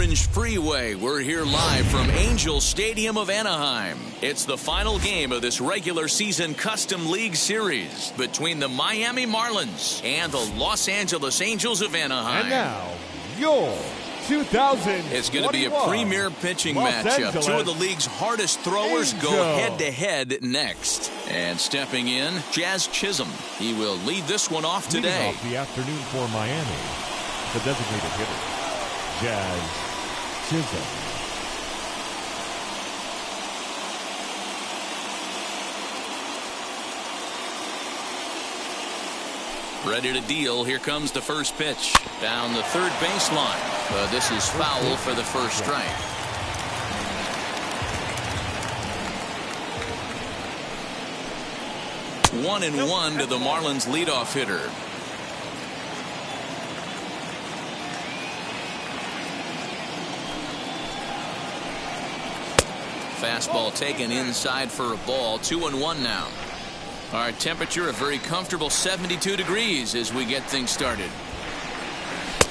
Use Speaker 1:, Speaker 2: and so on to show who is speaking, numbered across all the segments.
Speaker 1: Orange Freeway. We're here live from Angel Stadium of Anaheim. It's the final game of this regular season Custom League Series between the Miami Marlins and the Los Angeles Angels of Anaheim.
Speaker 2: And now, your 2021
Speaker 1: It's going to be a premier pitching matchup. Two of the league's hardest throwers go head-to-head next. And stepping in, Jazz Chisholm. He will lead this one off today.
Speaker 2: Leading off the afternoon for Miami, the designated hitter, Jazz Chisholm.
Speaker 1: Ready to deal. Here comes the first pitch. Down the third baseline. But this is foul for the first strike. One and one to the Marlins leadoff hitter. Fastball taken inside for a ball. 2-1 now. Our temperature a very comfortable 72 degrees as we get things started.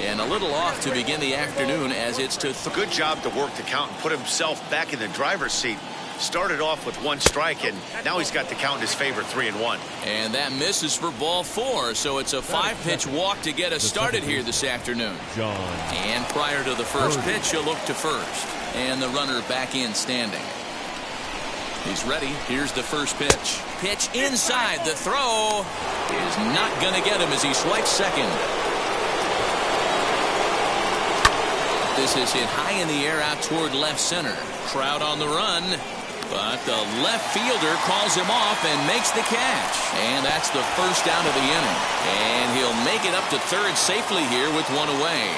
Speaker 1: And a little off to begin the afternoon as it's to
Speaker 3: good job to work the count and put himself back in the driver's seat. Started off with one strike, and now he's got the count in his favor, 3-1.
Speaker 1: And that misses for ball 4, so it's a 5-pitch walk to get us started here this afternoon. And prior to the first pitch, he'll look to first. And the runner back in standing. He's ready. Here's the first pitch. Pitch inside. The throw is not going to get him as he swipes second. This is hit high in the air out toward left center. Crowd on the run. But the left fielder calls him off and makes the catch. And that's the first out of the inning. And he'll make it up to third safely here with one away.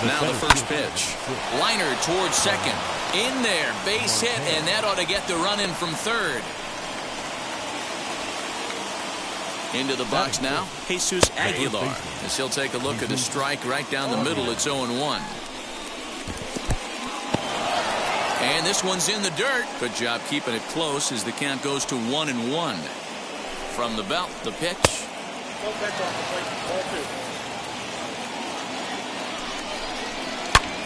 Speaker 1: Now the first pitch. Liner towards second. In there. Base hit, and that ought to get the run in from third. Into the box now, Jesus Aguilar. As he'll take a look at a strike right down the middle. It's 0-1. And this one's in the dirt. Good job keeping it close as the count goes to 1-1. From the belt, the pitch.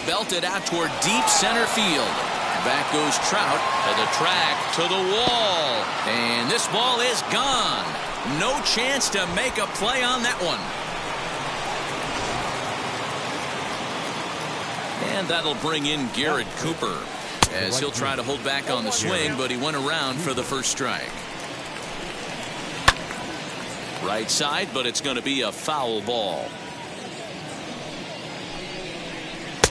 Speaker 1: Belted out toward deep center field. Back goes Trout to the track, to the wall. And this ball is gone. No chance to make a play on that one. And that'll bring in Garrett Cooper as he'll try to hold back on the swing, but he went around for the first strike. Right side, but it's going to be a foul ball.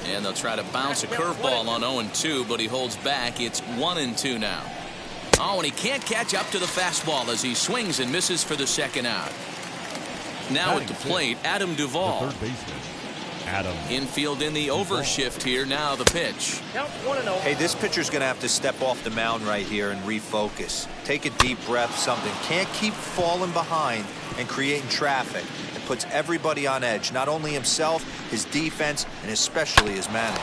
Speaker 1: And they'll try to bounce a curveball on 0-2, but he holds back. It's 1-2 now. Oh, and he can't catch up to the fastball as he swings and misses for the second out. Now at the plate, Adam Duvall. Infield in the overshift here. Now the pitch.
Speaker 4: Hey, this pitcher's going to have to step off the mound right here and refocus. Take a deep breath, something. Can't keep falling behind and creating traffic. It puts everybody on edge, not only himself, his defense, and especially his manager.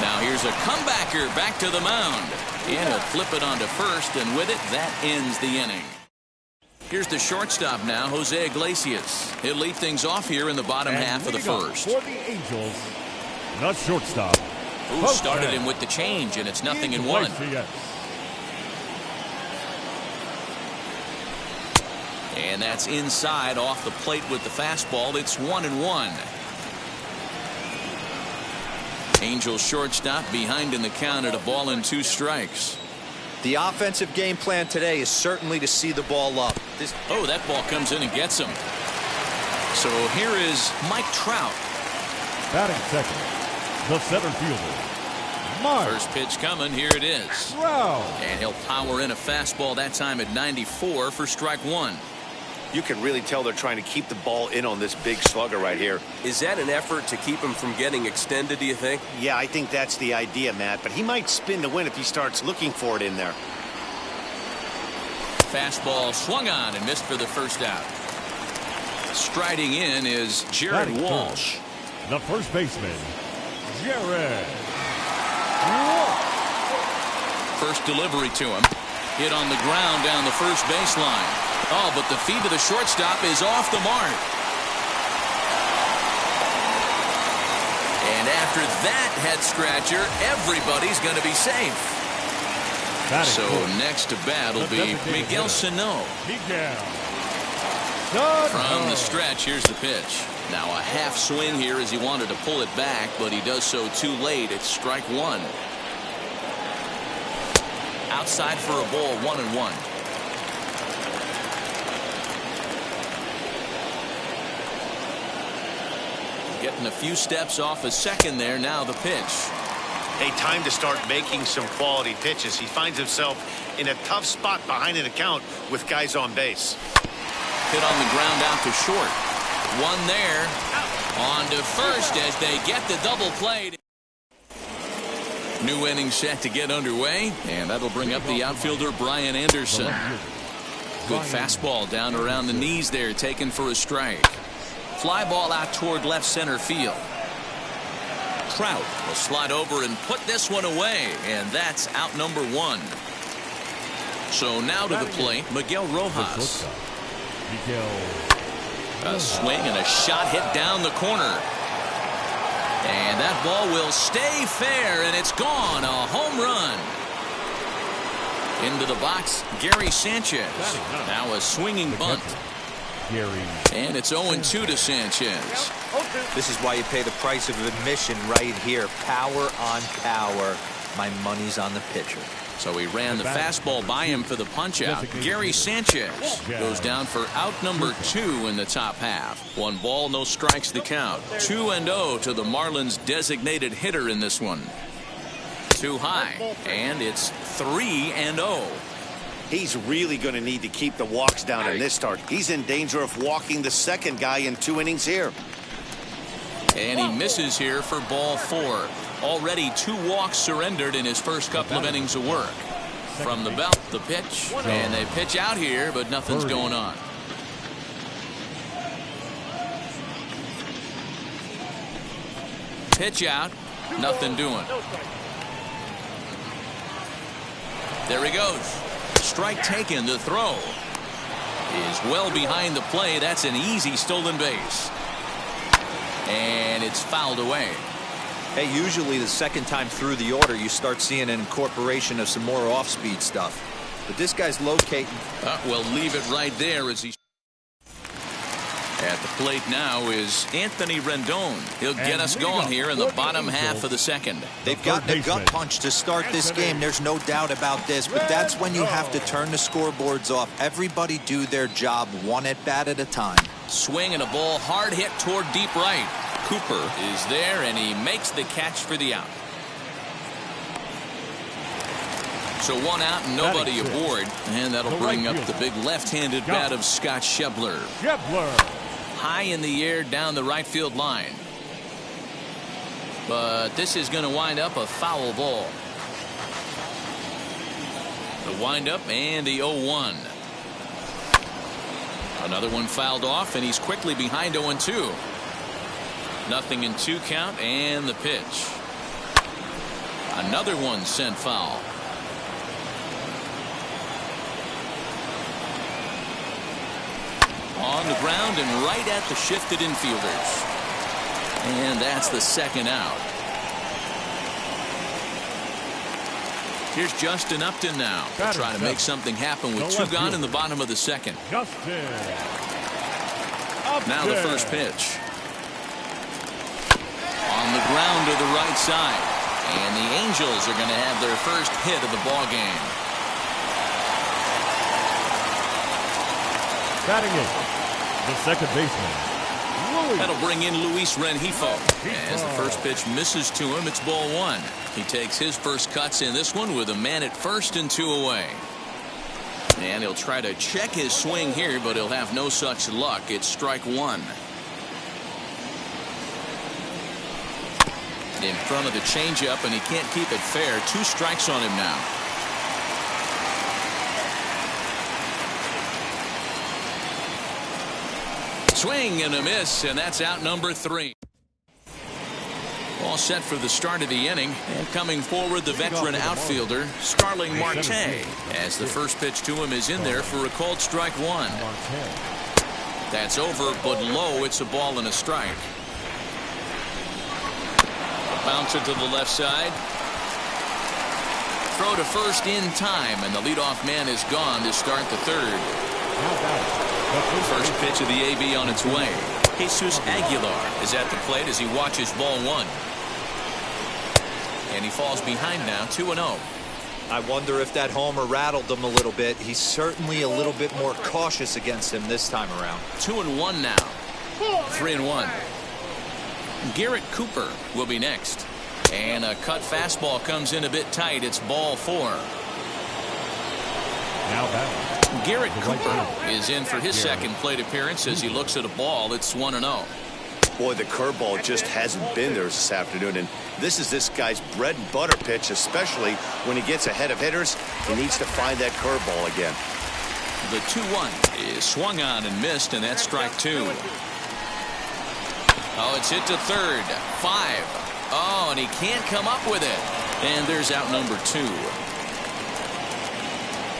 Speaker 1: Now here's a comebacker back to the mound. And he'll flip it onto first, and with it, that ends the inning. Here's the shortstop now, Jose Iglesias. He'll lead things off here in the bottom half of the first.
Speaker 2: For the Angels, the shortstop.
Speaker 1: Who started him with the change, and it's 0-1. And that's inside off the plate with the fastball. It's 1-1. Angels shortstop behind in the count at 1-2 strikes.
Speaker 4: The offensive game plan today is certainly to see the ball up.
Speaker 1: Oh, that ball comes in and gets him. So here is Mike Trout.
Speaker 2: Batting second, the center fielder, Mike.
Speaker 1: First pitch coming. Here it is.
Speaker 2: Trout.
Speaker 1: And he'll power in a fastball that time at 94 for strike one.
Speaker 3: You can really tell they're trying to keep the ball in on this big slugger right here.
Speaker 5: Is that an effort to keep him from getting extended, do you think?
Speaker 3: Yeah, I think that's the idea, Matt. But he might spin to win if he starts looking for it in there.
Speaker 1: Fastball swung on and missed for the first out. Striding in is Jared Walsh.
Speaker 2: The first baseman, Jared
Speaker 1: Walsh. First delivery to him. Hit on the ground down the first baseline. Oh, but the feet of the shortstop is off the mark. And And after that head scratcher, everybody's going to be safe. So next to bat will be Miguel Sano. From the stretch, here's the pitch. Now a half swing here as he wanted to pull it back, but he does so too late. It's strike one. Outside for a ball, 1-1. Getting a few steps off a second there. Now the pitch.
Speaker 3: Hey, time to start making some quality pitches. He finds himself in a tough spot behind an account with guys on base.
Speaker 1: Hit on the ground out to short. One there. On to first as they get the double play. New inning set to get underway, and that'll bring up the outfielder Brian Anderson. Good fastball down around the knees there, taken for a strike. Fly ball out toward left center field. Trout will slide over and put this one away, and that's out number one. So now to the plate, Miguel Rojas. A swing and a shot hit down the corner. And that ball will stay fair, and it's gone. A home run. Into the box, Gary Sanchez. Now a swinging bunt. And it's 0-2 to Sanchez.
Speaker 4: This is why you pay the price of admission right here. Power on power. My money's on the pitcher.
Speaker 1: So he ran the fastball by him for the punch-out. Gary Sanchez goes down for out number 2 in the top half. 1 ball, no strikes the count. 2-0 to the Marlins' designated hitter in this one. Too high, and it's 3-0.
Speaker 3: He's really going to need to keep the walks down in this start. He's in danger of walking the second guy in 2 innings here.
Speaker 1: And he misses here for ball 4. Already 2 walks surrendered in his first couple of innings of work. From the belt, the pitch. And they pitch out here, but nothing's going on. Pitch out, nothing doing. There he goes. Strike taken. The throw is well behind the play. That's an easy stolen base. And it's fouled away.
Speaker 4: Hey, usually the second time through the order, you start seeing an incorporation of some more off-speed stuff. But this guy's locating.
Speaker 1: We'll leave it right there as he. At the plate now is Anthony Rendon. He'll get us going here in the bottom half of the second.
Speaker 4: They've gotten a gut punch to start this game. There's no doubt about this. But that's when you have to turn the scoreboards off. Everybody do their job 1 at bat at a time.
Speaker 1: Swing and a ball hard hit toward deep right. Cooper is there, and he makes the catch for the out. So 1 out and nobody aboard. And that'll bring up the big left-handed bat of Scott Schebler. High in the air down the right field line. But this is going to wind up a foul ball. The windup and the 0-1. Another one fouled off, and he's quickly behind 0-2. Nothing in 2 count, and the pitch. Another one sent foul. On the ground and right at the shifted infielders. And that's the second out. Here's Justin Upton now. Trying to make something happen with 2 gone in the bottom of the second. Now the first pitch. On the ground to the right side. And the Angels are going to have their first hit of the ball game.
Speaker 2: Batting it, the second baseman, Louis.
Speaker 1: That'll bring in Luis Rengifo. As the first pitch misses to him, it's ball 1. He takes his first cuts in this one with a man at first and 2 away. And he'll try to check his swing here, but he'll have no such luck. It's strike 1. In front of the changeup, and he can't keep it fair. 2 strikes on him now. Swing and a miss, and that's out number 3. All set for the start of the inning, and coming forward the veteran outfielder Starling Marte, as the first pitch to him is in there for a called strike 1. That's over, but low. It's a ball and a strike. Bouncer to the left side. Throw to first in time, and the leadoff man is gone to start the third. First pitch of the AB on its way. Jesus Aguilar is at the plate as he watches ball one. And he falls behind now, 2-0.
Speaker 4: I wonder if that homer rattled him a little bit. He's certainly a little bit more cautious against him this time around.
Speaker 1: 2-1 now. 3-1. Garrett Cooper will be next. And a cut fastball comes in a bit tight. It's ball 4.
Speaker 2: Now batting.
Speaker 1: Garrett Cooper is in for his second plate appearance as he looks at a ball. It's 1-0.
Speaker 3: Boy, the curveball just hasn't been there this afternoon, and this is this guy's bread and butter pitch, especially when he gets ahead of hitters. He needs to find that curveball again.
Speaker 1: The 2-1 is swung on and missed, and that's strike 2. Oh, it's hit to third. 5. Oh, and he can't come up with it. And there's out number 2.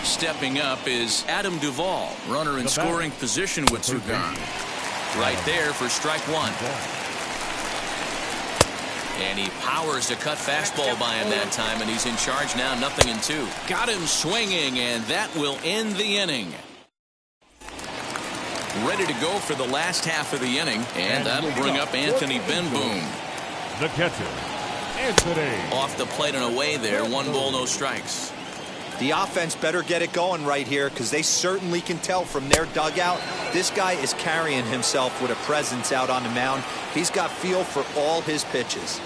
Speaker 1: Stepping up is Adam Duvall, runner in scoring position with 2 gone. Right there for strike 1. And he powers the cut fastball by him that time, and he's in charge now, 0-2. Got him swinging, and that will end the inning. Ready to go for the last half of the inning, and that'll bring up Anthony Benboom.
Speaker 2: The catcher, Anthony.
Speaker 1: Off the plate and away there, 1 ball, no strikes.
Speaker 4: The offense better get it going right here because they certainly can tell from their dugout this guy is carrying himself with a presence out on the mound. He's got feel for all his pitches.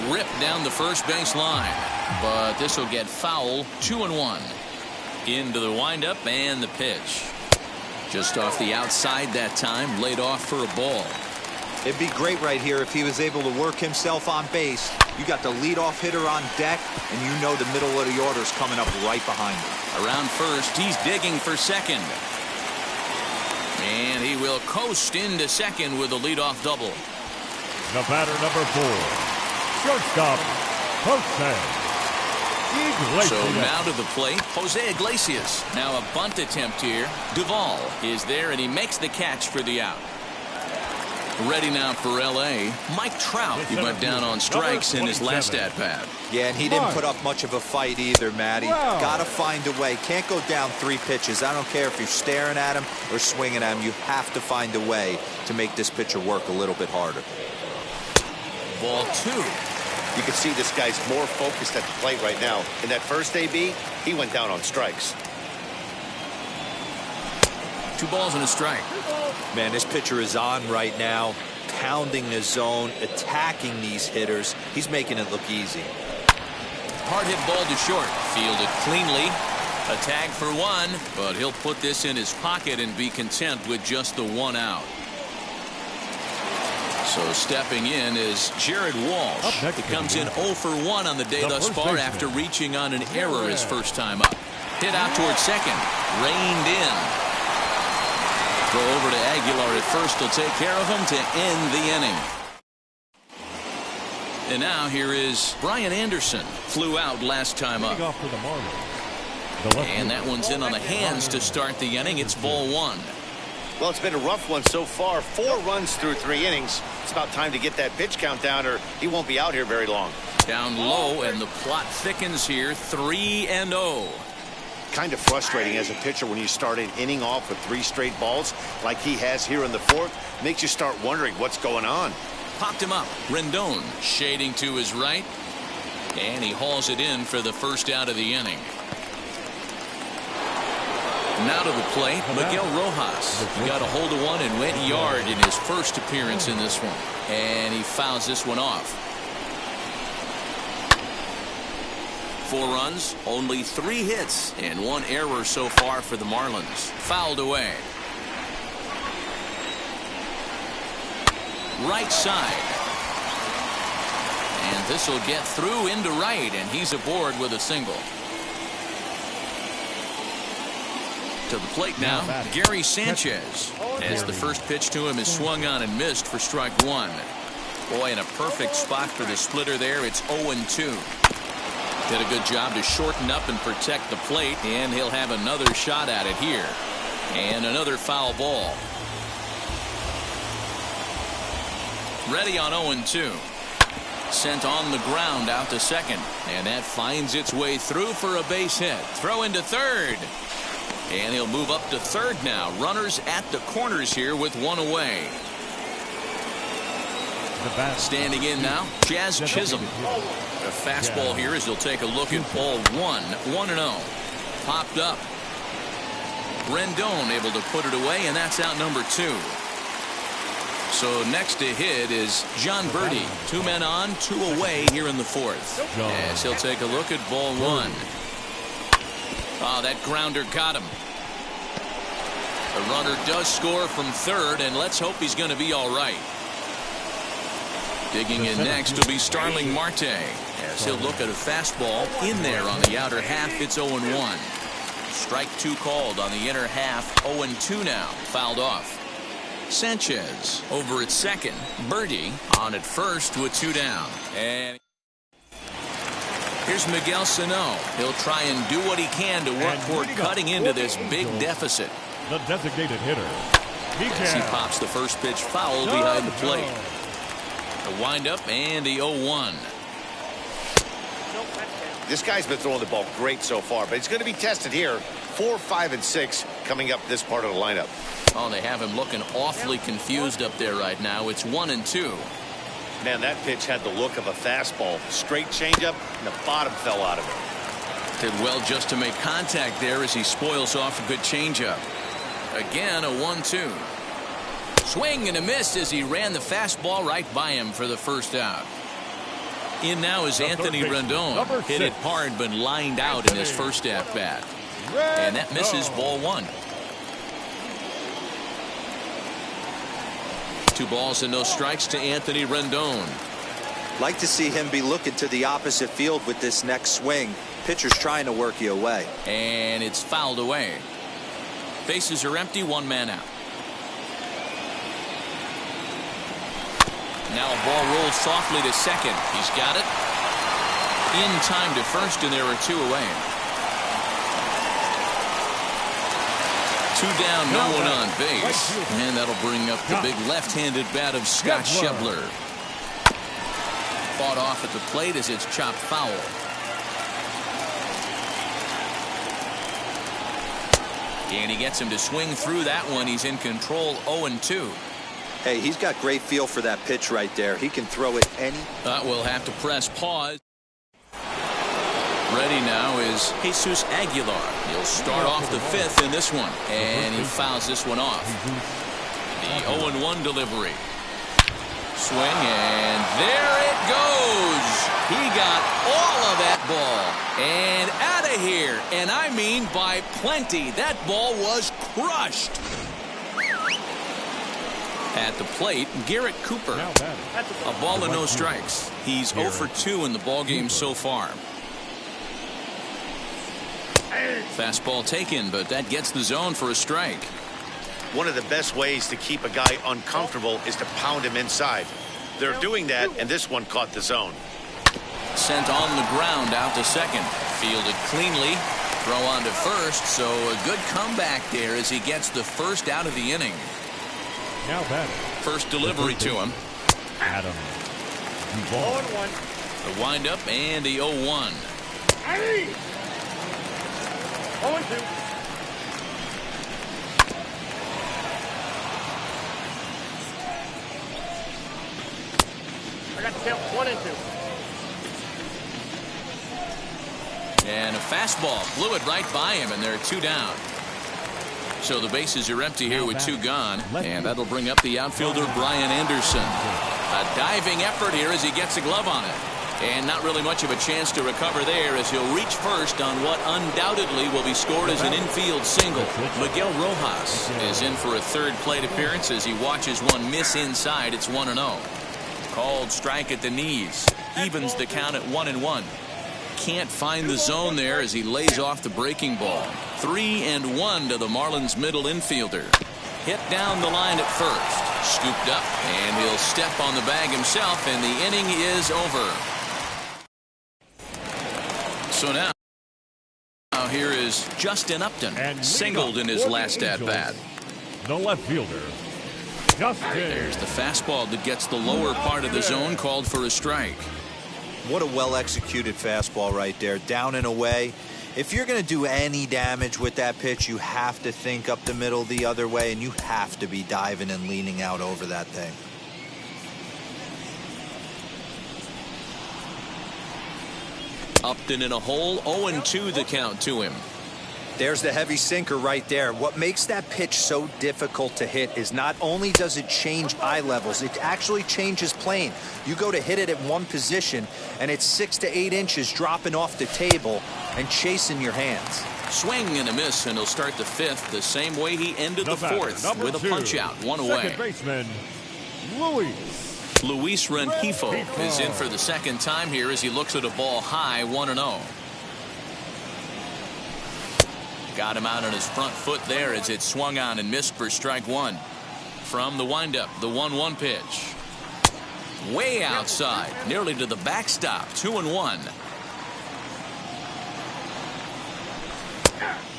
Speaker 1: Ripped down the first base line, but this will get foul. 2-1. Into the windup and the pitch. Just off the outside that time, laid off for a ball.
Speaker 4: It'd be great right here if he was able to work himself on base. You got the leadoff hitter on deck, and you know the middle of the order is coming up right behind him.
Speaker 1: Around first, he's digging for second. And he will coast into second with a leadoff double.
Speaker 2: The batter, number 4, shortstop, Jose Iglesias.
Speaker 1: So now to the plate, Jose Iglesias. Now a bunt attempt here. Duvall is there, and he makes the catch for the out. Ready now for L.A. Mike Trout. He went down on strikes in his last at-bat.
Speaker 4: Yeah, and he didn't put up much of a fight either, Matty. Got to find a way. Can't go down 3 pitches. I don't care if you're staring at him or swinging at him. You have to find a way to make this pitcher work a little bit harder.
Speaker 1: Ball 2.
Speaker 3: You can see this guy's more focused at the plate right now. In that first AB, he went down on strikes.
Speaker 1: 2 balls and a strike.
Speaker 4: Man, this pitcher is on right now, pounding the zone, attacking these hitters. He's making it look easy.
Speaker 1: Hard hit ball to short. Fielded cleanly. A tag for 1, but he'll put this in his pocket and be content with just the 1 out. So stepping in is Jared Walsh. He comes in 0 for 1 on the day thus far after reaching on an error his first time up. Hit out towards second. Reined in. Throw over to Aguilar at first. He'll take care of him to end the inning. And now here is Brian Anderson. Flew out last time up.
Speaker 2: Off for the Marlins.
Speaker 1: And that one's in on the hands to start the inning. It's ball 1.
Speaker 3: Well, it's been a rough one so far. 4 runs through 3 innings. It's about time to get that pitch count down, or he won't be out here very long.
Speaker 1: Down low, and the plot thickens here. 3-0.
Speaker 3: Kind of frustrating as a pitcher when you start an inning off with 3 straight balls like he has here in the 4th. Makes you start wondering what's going on.
Speaker 1: Popped him up. Rendon shading to his right. And he hauls it in for the first out of the inning. Now to the plate, Miguel Rojas. He got a hold of one and went yard in his first appearance in this one. And he fouls this one off. 4 runs, only 3 hits, and 1 error so far for the Marlins. Fouled away. Right side. And this will get through into right, and he's aboard with a single. To the plate now, Gary Sanchez. As the first pitch to him is swung on and missed for strike 1. Boy, in a perfect spot for the splitter there. It's 0-2. Did a good job to shorten up and protect the plate, and he'll have another shot at it here. And another foul ball. Ready on 0-2. Sent on the ground out to second. And that finds its way through for a base hit. Throw into third. And he'll move up to third now. Runners at the corners here with one away. Standing in now, Jazz Chisholm. A fastball here as he'll take a look at ball one. 1-0. Popped up. Rendon able to put it away, and that's out number 2. So next to hit is John Birdie. 2 men on, 2 away here in the 4th. As he'll take a look at ball 1. Oh, that grounder got him. The runner does score from third, and let's hope he's going to be all right. Digging in next will be Starling Marte, as he'll look at a fastball in there on the outer half. It's 0-1. Strike 2 called on the inner half. 0-2 now. Fouled off. Sanchez over at second. Birdie on at first with 2 down. And here's Miguel Sano. He'll try and do what he can to work toward cutting into this big deficit.
Speaker 2: The designated hitter.
Speaker 1: As he pops the first pitch foul behind the plate. The windup and the 0-1.
Speaker 3: This guy's been throwing the ball great so far, but he's going to be tested here. 4, 5, and 6 coming up this part of the lineup.
Speaker 1: Oh, they have him looking awfully confused up there right now. It's 1-2.
Speaker 3: Man, that pitch had the look of a fastball. Straight changeup, and the bottom fell out of it.
Speaker 1: Did well just to make contact there as he spoils off a good changeup. Again, a 1-2. Swing and a miss as he ran the fastball right by him for the first out. In now is Anthony Rendon. Hit it hard but lined out in his first at-bat. And that misses ball 1. 2 balls and no strikes to Anthony Rendon.
Speaker 4: Like to see him be looking to the opposite field with this next swing. Pitcher's trying to work you away.
Speaker 1: And it's fouled away. Bases are empty, 1 man out. Now a ball rolls softly to second. He's got it. In time to first, and there are 2 away. 2 down, no one on base. And that'll bring up the big left-handed bat of Scott Schebler. Fought off at the plate as it's chopped foul. And he gets him to swing through that one. He's in control. 0-2.
Speaker 4: Hey, he's got great feel for that pitch right there. He can throw it any.
Speaker 1: We'll have to press pause. Ready now is Jesus Aguilar. He'll start off the 5th in this one. And he fouls this one off. The 0-1 delivery. Swing, and there it goes. He got all of that ball. And out of here. And I mean by plenty. That ball was crushed. At the plate, Garrett Cooper. A ball and no strikes. He's 0 for 2 in the ballgame so far. Fastball taken, but that gets the zone for a strike.
Speaker 3: One of the best ways to keep a guy uncomfortable is to pound him inside. They're doing that, and this one caught the zone.
Speaker 1: Sent on the ground out to second. Fielded cleanly. Throw on to first, so a good comeback there as he gets the first out of the inning.
Speaker 2: Now batting.
Speaker 1: First delivery to him.
Speaker 2: Adam.
Speaker 6: 0-1.
Speaker 1: The windup and the 0-1.
Speaker 6: 0-2. I got the count. 1-2.
Speaker 1: And a fastball blew it right by him, and there are 2 down. So the bases are empty here with 2 gone, and that'll bring up the outfielder Brian Anderson. A diving effort here as he gets a glove on it. And not really much of a chance to recover there as he'll reach first on what undoubtedly will be scored as an infield single. Miguel Rojas is in for a 3rd plate appearance as he watches one miss inside. It's 1-0. Called strike at the knees. Evens the count at 1-1. Can't find the zone there as he lays off the breaking ball. 3-1 to the Marlins middle infielder. Hit down the line at first. Scooped up, and he'll step on the bag himself, and the inning is over. So now here is Justin Upton, singled in his last at-bat.
Speaker 2: The left fielder, Justin.
Speaker 1: There's the fastball that gets the lower part of the zone, called for a strike.
Speaker 4: What a well-executed fastball right there, down and away. If you're going to do any damage with that pitch, you have to think up the middle the other way, and you have to be diving and leaning out over that thing.
Speaker 1: Upton in a hole, 0-2 the count to him.
Speaker 4: There's the heavy sinker right there. What makes that pitch so difficult to hit is not only does it change eye levels, it actually changes plane. You go to hit it at one position, and it's 6 to 8 inches dropping off the table and chasing your hands.
Speaker 1: Swing and a miss, and he'll start the fifth the same way he ended the fourth, with a punch-out, one away.
Speaker 2: Second baseman,
Speaker 1: Luis Rengifo is in for the second time here as he looks at a ball high, 1-0. Got him out on his front foot there as it swung on and missed for strike one. From the windup, the 1-1 pitch. Way outside, nearly to the backstop, 2-1.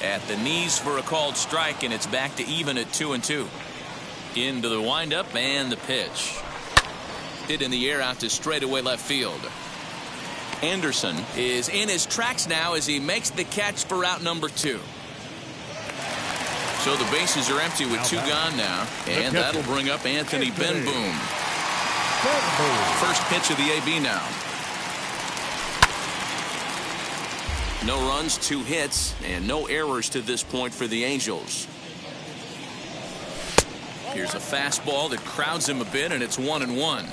Speaker 1: At the knees for a called strike, and it's back to even at 2-2. Into the windup and the pitch. Hit in the air out to straightaway left field. Anderson is in his tracks now as he makes the catch for out number 2. So the bases are empty with 2 gone now, and that'll bring up Anthony Benboom. First pitch of the AB now. No runs, 2 hits, and no errors to this point for the Angels. Here's a fastball that crowds him a bit, and it's 1-1.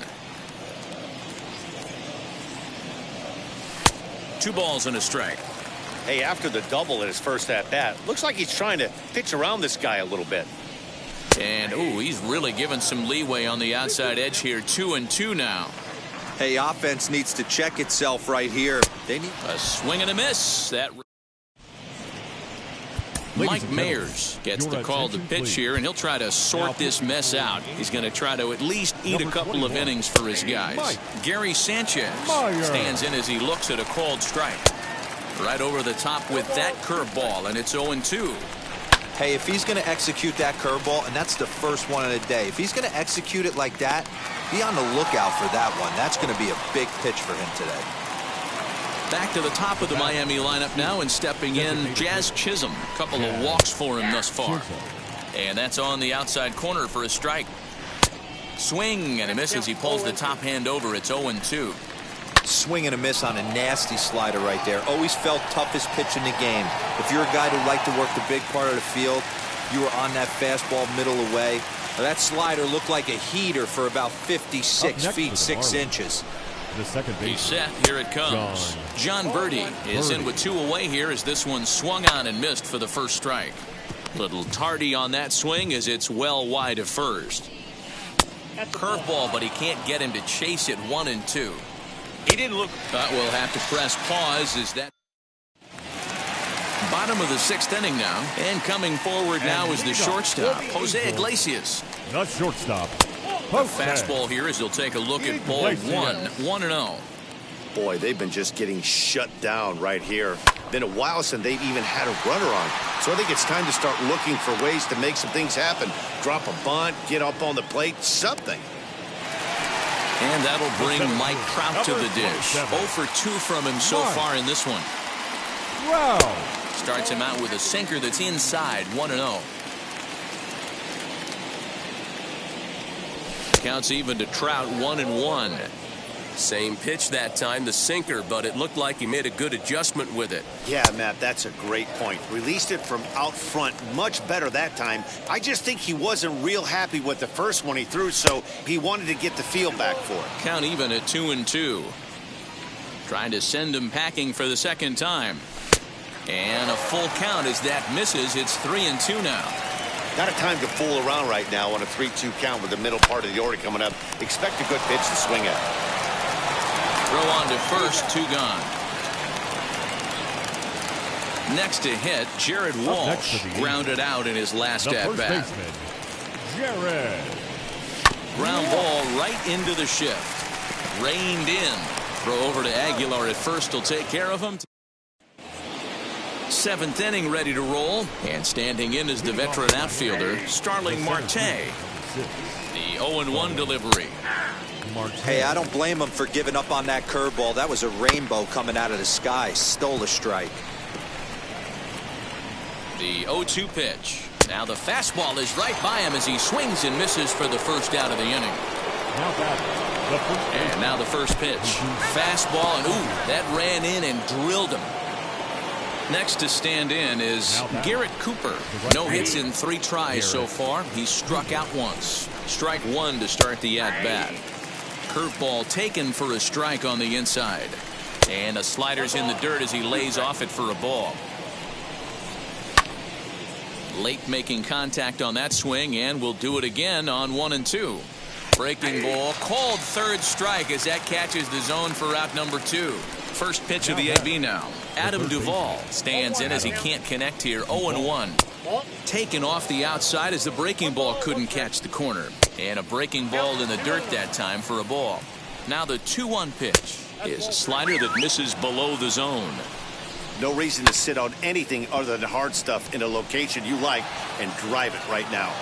Speaker 1: 2 balls and a strike.
Speaker 3: Hey, after the double in his first at-bat, looks like he's trying to pitch around this guy a little bit.
Speaker 1: And, ooh, he's really given some leeway on the outside edge here. 2-2 now.
Speaker 4: Hey, offense needs to check itself right here. They need
Speaker 1: a swing and a miss. That Mike Mayers gets the call to pitch here, and he'll try to sort this mess out. He's going to try to at least eat a couple of innings for his guys. Gary Sanchez stands in as he looks at a called strike. Right over the top with that curveball, and it's 0-2.
Speaker 4: Hey, if he's going to execute that curveball, and that's the first one of the day, if he's going to execute it like that, be on the lookout for that one. That's going to be a big pitch for him today.
Speaker 1: Back to the top of the Miami lineup now, and stepping in, Jazz Chisholm. A couple of walks for him thus far. And that's on the outside corner for a strike. Swing and a miss as he pulls the top hand over. It's 0-2.
Speaker 4: Swing and a miss on a nasty slider right there. Always felt toughest pitch in the game. If you're a guy who liked to work the big part of the field, you were on that fastball middle away. That slider looked like a heater for about 56 feet 6 inches.
Speaker 2: The second base.
Speaker 1: He's set. Here it comes. John Birdie is in with 2 away here as this one swung on and missed for the first strike. Little tardy on that swing as it's well wide of first. Curveball, but he can't get him to chase it. 1-2.
Speaker 6: He didn't look.
Speaker 1: But we'll have to press pause as that. Bottom of the 6th inning now, and coming forward now is the shortstop, Jose Iglesias.
Speaker 2: The shortstop.
Speaker 1: A fastball here as he'll take a look at ball 1-0.
Speaker 3: Boy, they've been just getting shut down right here. Been a while since they've even had a runner on. So I think it's time to start looking for ways to make some things happen. Drop a bunt, get up on the plate, something.
Speaker 1: And that'll bring Mike Trout to the dish. 0 for 2 from him so far in this one.
Speaker 2: Wow.
Speaker 1: Starts him out with a sinker that's inside. 1-0. Counts even to Trout. 1-1.
Speaker 5: Same pitch that time, the sinker, but it looked like he made a good adjustment with it.
Speaker 3: Yeah, Matt, that's a great point. Released it from out front much better that time. I just think he wasn't real happy with the first one he threw, so he wanted to get the feel back for it.
Speaker 1: Count even at 2-2. Trying to send him packing for the second time. And a full count as that misses. It's 3-2 now.
Speaker 3: Not a time to fool around right now on a 3-2 count with the middle part of the order coming up. Expect a good pitch to swing at.
Speaker 1: Throw on to first, 2 gone. Next to hit, Jared Walsh grounded out in his last at-bat.
Speaker 2: Jared.
Speaker 1: Ground ball right into the shift. Reined in. Throw over to Aguilar at first will take care of him. 7th inning ready to roll. And standing in is the veteran outfielder, Starling Marte.
Speaker 2: 6.
Speaker 1: The 0-1 delivery.
Speaker 4: Hey, I don't blame him for giving up on that curveball. That was a rainbow coming out of the sky. Stole a strike.
Speaker 1: The 0-2 pitch. Now the fastball is right by him as he swings and misses for the first out of the inning. And now the first pitch. Fastball, and ooh, that ran in and drilled him. Next to stand in is Garrett Cooper. No hits in 3 tries so far. He's struck out once. Strike 1 to start the at-bat. Curveball taken for a strike on the inside. And the slider's in the dirt as he lays off it for a ball. Late making contact on that swing, and will do it again on 1-2. Breaking ball, called third strike as that catches the zone for out number 2. First pitch of the AB now. Adam Duvall stands in as he can't connect here. 0-1. Taken off the outside as the breaking ball couldn't catch the corner. And a breaking ball in the dirt that time for a ball. Now the 2-1 pitch is a slider that misses below the zone.
Speaker 3: No reason to sit on anything other than hard stuff in a location you like and drive it right now.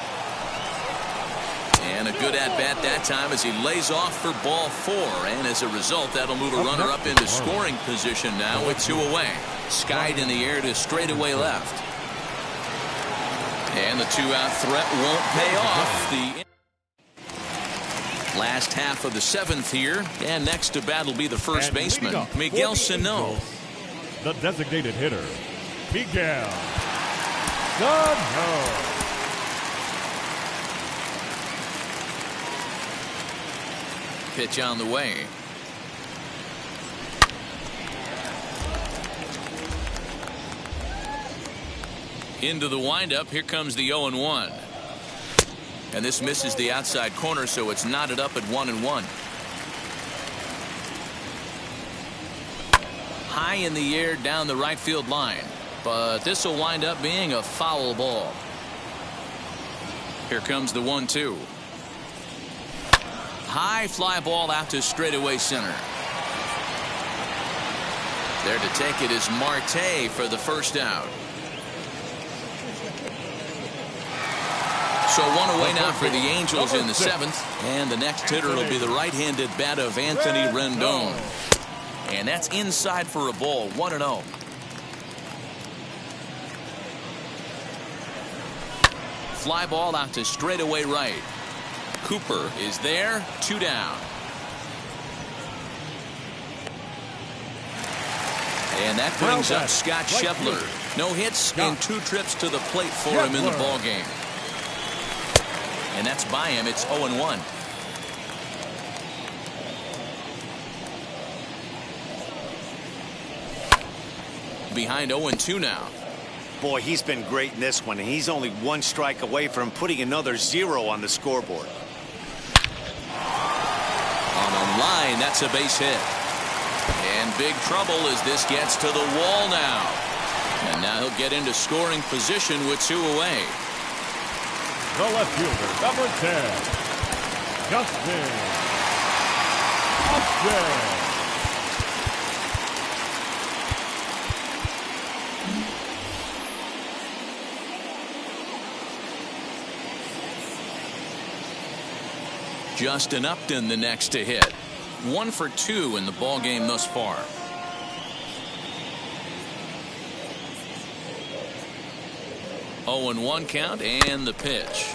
Speaker 1: And a good at-bat that time as he lays off for ball 4. And as a result, that'll move a runner up into scoring position now with 2 away. Skied in the air to straightaway left. And the 2-out threat won't pay off. The last half of the 7th here. And next to bat will be the first baseman, Miguel Sano.
Speaker 2: The designated hitter, Miguel Sano.
Speaker 1: Pitch on the way. Into the windup. Here comes the 0-1. And this misses the outside corner, so it's knotted up at 1-1. High in the air down the right field line. But this will wind up being a foul ball. Here comes the 1-2. High fly ball out to straightaway center. There to take it is Marte for the first out. So 1 away now for the Angels in the 7th. And the next hitter will be the right-handed bat of Anthony Rendon. And that's inside for a ball. 1-0. Fly ball out to straightaway right. Cooper is there. 2 down. And that brings up Scott Scheffler. No hits and 2 trips to the plate for him in the ball game. And that's by him. It's 0-1. Behind 0-2 now.
Speaker 3: Boy, he's been great in this one, and he's only 1 strike away from putting another 0 on the scoreboard.
Speaker 1: On the line, that's a base hit. And big trouble as this gets to the wall now. And now he'll get into scoring position with 2 away.
Speaker 2: The left fielder, number 10, Justin Upton.
Speaker 1: Justin Upton the next to hit. 1 for 2 in the ball game thus far. Oh, and 1 count and the pitch.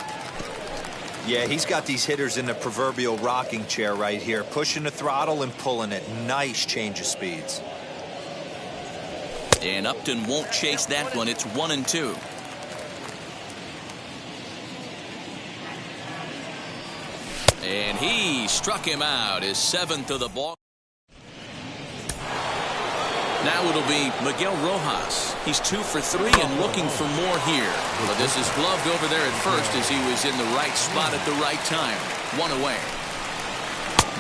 Speaker 4: Yeah, he's got these hitters in the proverbial rocking chair right here, pushing the throttle and pulling it. Nice change of speeds.
Speaker 1: And Upton won't chase that one. It's 1-2. And he struck him out, his 7th of the ball. Now it'll be Miguel Rojas. He's 2 for 3 and looking for more here. But this is gloved over there at first as he was in the right spot at the right time. 1 away.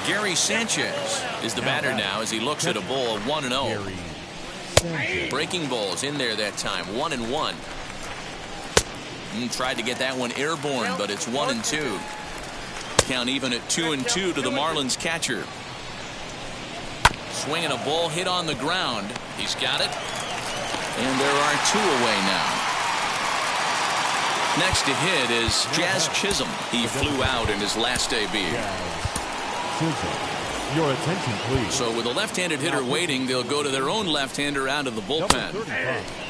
Speaker 1: Gary Sanchez is the batter now as he looks at a ball 1-0. Breaking balls in there that time. 1-1. Tried to get that one airborne, but it's 1-2. Count even at 2-2 to the Marlins catcher. Swinging a ball hit on the ground. He's got it. And there are 2 away now. Next to hit is Jazz Chisholm. He flew out in his last debut.
Speaker 2: Chisholm, your attention, please.
Speaker 1: So with a left-handed hitter waiting, they'll go to their own left-hander out of the bullpen.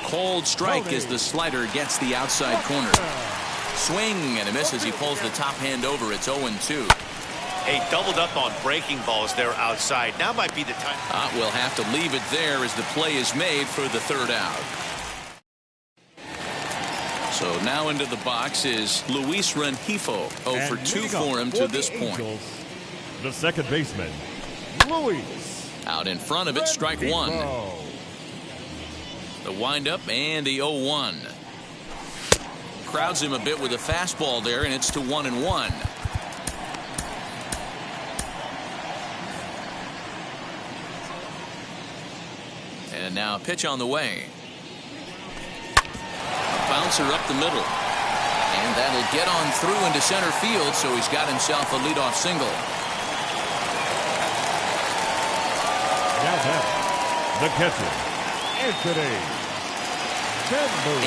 Speaker 1: Cold strike as the slider gets the outside corner. Swing and a miss as he pulls the top hand over. It's 0-2.
Speaker 3: Hey, doubled up on breaking balls there outside. Now might be the time.
Speaker 1: We'll have to leave it there as the play is made for the third out. So now into the box is Luis Rengifo. 0 for 2 for him to this point.
Speaker 2: The second baseman, Luis.
Speaker 1: Out in front of it, strike one. The windup and the 0-1. Crowds him a bit with a fastball there, and it's to 1-1. And now a pitch on the way. Bouncer up the middle. And that'll get on through into center field, so he's got himself a leadoff single.
Speaker 2: Now that, the catcher,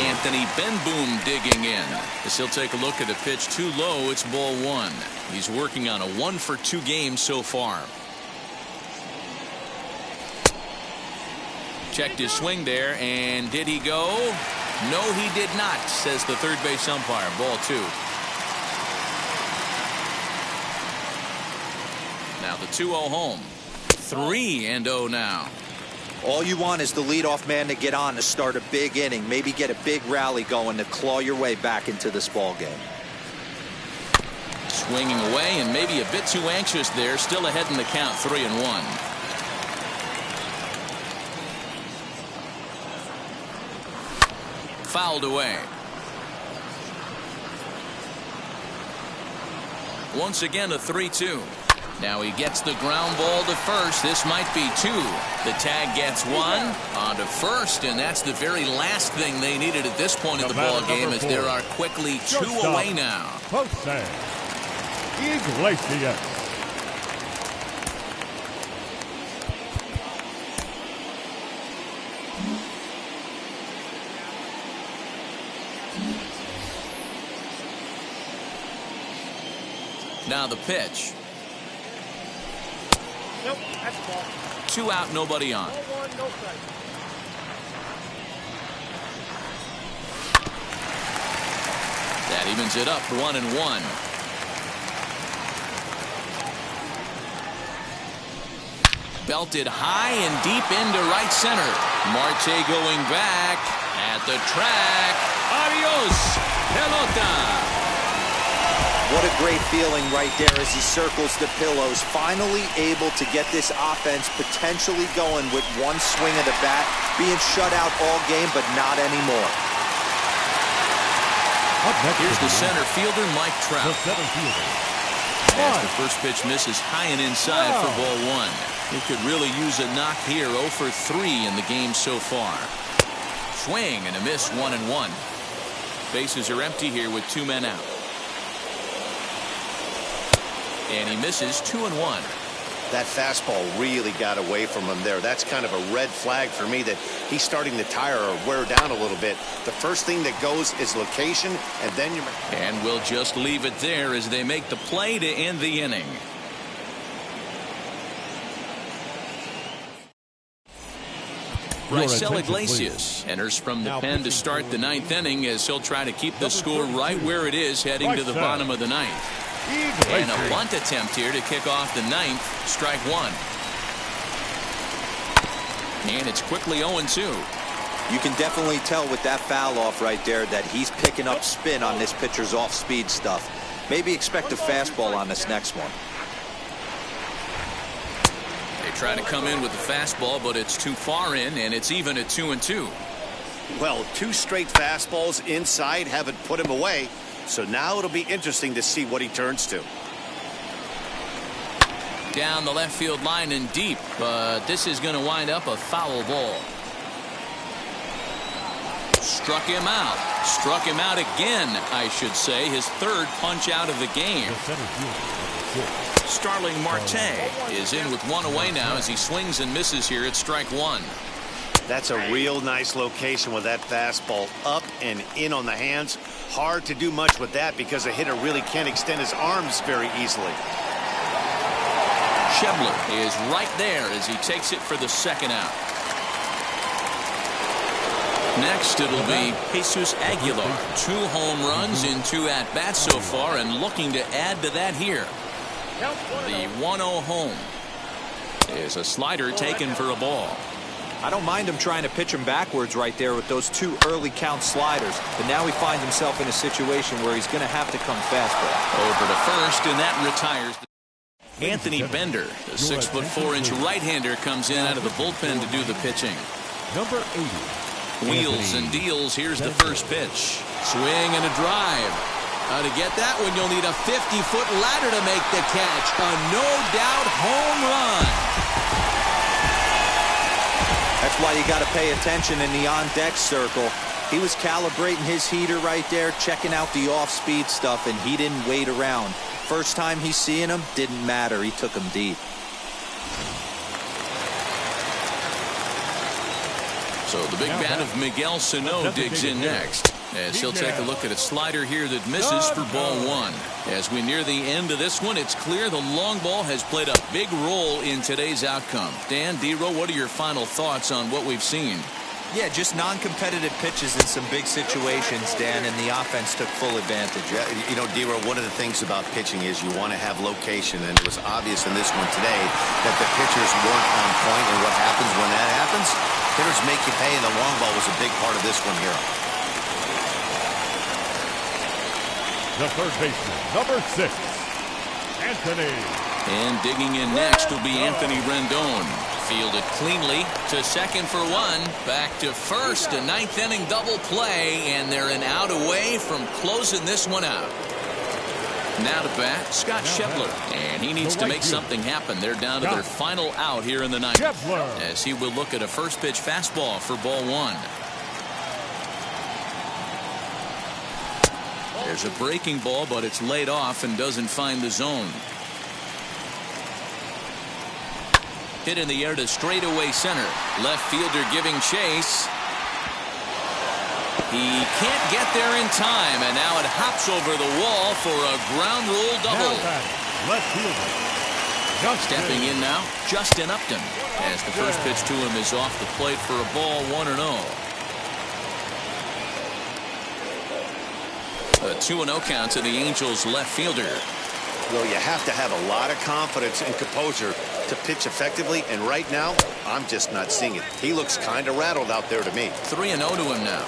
Speaker 1: Anthony Benboom digging in. As he'll take a look at a pitch too low, it's ball one. He's working on a 1 for 2 game so far. Checked his swing there, and did he go? No, he did not, says the third base umpire. Ball 2. Now the 2-0 home. 3-0 now.
Speaker 4: All you want is the leadoff man to get on to start a big inning, maybe get a big rally going to claw your way back into this ball game.
Speaker 1: Swinging away and maybe a bit too anxious there. Still ahead in the count, 3-1. Fouled away. Once again a 3-2. Now he gets the ground ball to first. This might be 2. The tag gets 1 on to first, and that's the very last thing they needed at this point in the ball game, as there are quickly 2 away now.
Speaker 2: Jose Iglesias.
Speaker 1: Now the pitch.
Speaker 6: Nope, that's a ball.
Speaker 1: 2 out, nobody on.
Speaker 6: No one, no strike.
Speaker 1: That evens it up, 1-1. Belted high and deep into right center. Marte going back at the track. Adios, pelota.
Speaker 4: What a great feeling right there as he circles the pillows, finally able to get this offense potentially going with one swing of the bat, being shut out all game, but not anymore.
Speaker 1: Here's the center fielder, Mike Trout.
Speaker 2: The center fielder.
Speaker 1: As the first pitch misses high and inside for ball 1. He could really use a knock here. 0 for 3 in the game so far. Swing and a miss, 1-1. Bases are empty here with 2 men out. And he misses, 2-1.
Speaker 3: That fastball really got away from him there. That's kind of a red flag for me that he's starting to tire or wear down a little bit. The first thing that goes is location, and then you're...
Speaker 1: And we'll just leave it there as they make the play to end the inning. Raisel Iglesias enters from the pen to start the 9th inning, as he'll try to keep the score right where it is heading to the bottom of the 9th. And a bunt attempt here to kick off the 9th. Strike 1. And it's quickly 0-2.
Speaker 4: You can definitely tell with that foul off right there that he's picking up spin on this pitcher's off-speed stuff. Maybe expect a fastball on this next one.
Speaker 1: They try to come in with the fastball, but it's too far in, and it's even at 2-2.
Speaker 3: Well, 2 straight fastballs inside haven't put him away. So now it'll be interesting to see what he turns to.
Speaker 1: Down the left field line and deep, but this is going to wind up a foul ball. Struck him out. Struck him out again, I should say. His 3rd punch out of the game. Starling Marte is in with 1 away now as he swings and misses here at strike 1.
Speaker 3: That's a real nice location with that fastball up and in on the hands. Hard to do much with that because a hitter really can't extend his arms very easily.
Speaker 1: Schebler is right there as he takes it for the second out. Next, it'll be Jesus Aguilar. 2 home runs in 2 at-bats so far, and looking to add to that here. The 1-0 home is a slider taken for a ball.
Speaker 4: I don't mind him trying to pitch him backwards right there with those 2 early count sliders, but now he finds himself in a situation where he's going to have to come fastball.
Speaker 1: Over to first, and that retires. Anthony Bender, the 6'4" right-hander, comes in out of the bullpen to do the pitching.
Speaker 2: Number 80.
Speaker 1: Wheels and deals. Here's the first pitch. Swing and a drive. To get that one, you'll need a 50-foot ladder to make the catch. A no-doubt home run.
Speaker 4: That's why you got to pay attention in the on-deck circle. He was calibrating his heater right there, checking out the off-speed stuff, and he didn't wait around. First time he's seeing him, didn't matter. He took him deep.
Speaker 1: So the big bat of Miguel Sano digs in next, as he'll take a look at a slider here that misses for ball 1. As we near the end of this one, it's clear the long ball has played a big role in today's outcome. Dan, D-Row, what are your final thoughts on what we've seen?
Speaker 4: Yeah, just non-competitive pitches in some big situations, Dan, and the offense took full advantage.
Speaker 3: Yeah, you know, D-Row, one of the things about pitching is you want to have location, and it was obvious in this one today that the pitchers weren't on point, and what happens when that happens? Hitters make you pay, and the long ball was a big part of this one here.
Speaker 2: The third baseman, number 6, Anthony.
Speaker 1: And digging in next will be Anthony Rendon. Fielded cleanly to second for 1. Back to first. A 9th inning double play, and they're an out away from closing this one out. Now to bat, Scott Schebler, and he needs to make something happen. They're down to their final out here in the 9th, as he will look at a first pitch fastball for ball 1. There's a breaking ball, but it's laid off and doesn't find the zone. Hit in the air to straightaway center. Left fielder giving chase. He can't get there in time, and now it hops over the wall for a ground rule double.
Speaker 2: Left fielder.
Speaker 1: Stepping in now, Justin Upton, as the first pitch to him is off the plate for a ball 1-0. A 2-0 count to the Angels left fielder.
Speaker 3: Well, you have to have a lot of confidence and composure to pitch effectively, and right now, I'm just not seeing it. He looks kind of rattled out there to me.
Speaker 1: 3-0 to him now.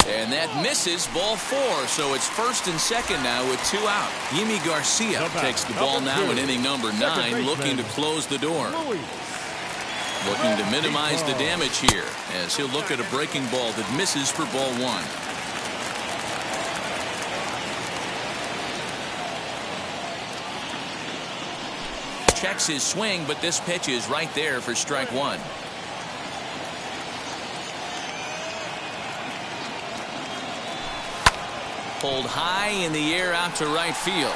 Speaker 1: And that misses ball 4, so it's first and second now with 2 out. Yimi Garcia takes the ball now in inning number 9, looking to close the door. Looking to minimize the damage here, as he'll look at a breaking ball that misses for ball 1. Checks his swing, but this pitch is right there for strike 1. Pulled high in the air out to right field.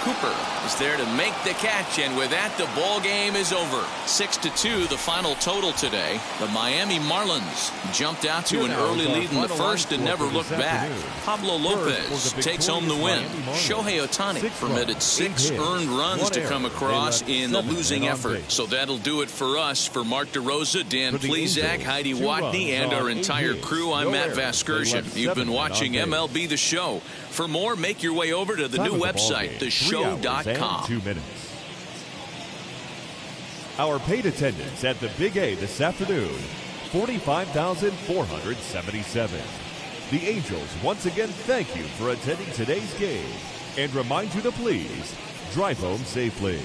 Speaker 1: Cooper is there to make the catch, and with that, the ball game is over. 6-2, the final total today. The Miami Marlins jumped out to an early lead in the first and never looked back. Pablo Lopez takes home the win. Shohei Ohtani permitted 6 earned runs to come across in the losing effort. So that'll do it for us. For Mark DeRosa, Dan Plesac, Heidi Watney, and our entire crew, I'm Matt Vasgersian. You've been watching MLB The Show. For more, make your way over to the new website, theshow.com.
Speaker 2: 2 minutes. Our paid attendance at the Big A this afternoon, 45,477. The Angels once again thank you for attending today's game and remind you to please drive home safely.